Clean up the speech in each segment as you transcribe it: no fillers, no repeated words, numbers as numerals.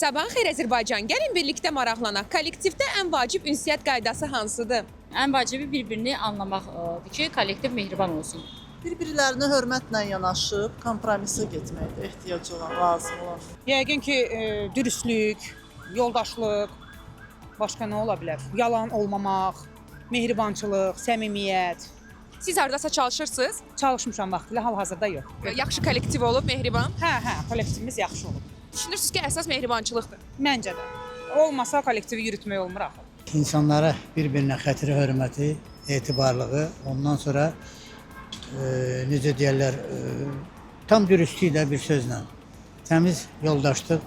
Sabahın xeyir Azərbaycan. Gəlin birlikdə maraqlanaq. Kollektivdə ən vacib ünsiyyət qaydası hansıdır? Ən vacibi bir-birini anlamaqdır ki, kollektiv mehriban olsun. Bir-birlərinə hörmətlə yanaşıb kompromisə getməkdə ehtiyacı olan, lazım olan. Yəqin ki, dürüstlük, yoldaşlıq, başqa nə ola bilər? Yalan olmamaq, mehribançılıq, səmimiyyət. Siz hardasa çalışırsınız? Çalışmışam vaxtilə, hal-hazırda yox. Yaxşı kollektiv olub, mehriban. Hə, kollektivimiz yaxşı olub. Düşünürsünüz ki, əsas mehribançılıqdır. Məncə də. Olmasa kollektivi yürütmək olmur axı. İnsanlara bir-birinə xətri, hörməti, etibarlığı, ondan sonra necə deyirlər, tam dürüstlük də bir sözlə, təmiz yoldaşlıq,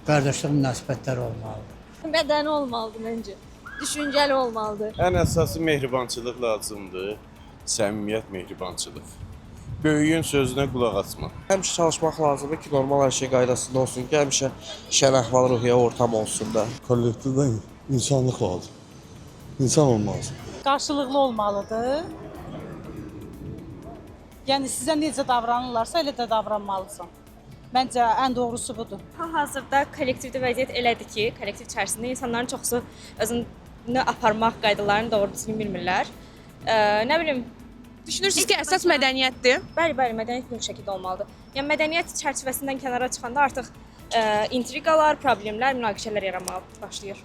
qardaşlıq münasibətləri olmalıdır. Mədəni olmalıdır məncə. Düşüncəli olmalıdır. Ən əsası mehribançılıq lazımdır. Səmimiyyət, mehribançılıq. Böyüyün sözünə qulaq asma. Həmişə çalışmaq lazımdır ki, normal hər şey qaydasında olsun ki, həmişə şən əhval ruhiyyə ortam olsun da. Kollektivdə insanlıq lazım. İnsan olmalıdır. Qarşılıqlı olmalıdır. Yəni sizə necə davranırlarsa elə də davranmalısan. Məncə ən doğrusu budur. Hal-hazırda kollektivdə vəziyyət elədir ki, kollektiv içərisində insanların çoxusu özünü aparmaq qaydalarını doğru düzgün bilmirlər. Nə bilim, Düşünürsünüz ki, əsas mədəniyyətdir. bəli, mədəniyyət bir şəkildə olmalıdır. Yəni mədəniyyət çərçivəsindən kənara çıxanda artıq intriqalar, problemlər, münaqişələr yaranmağa başlayır.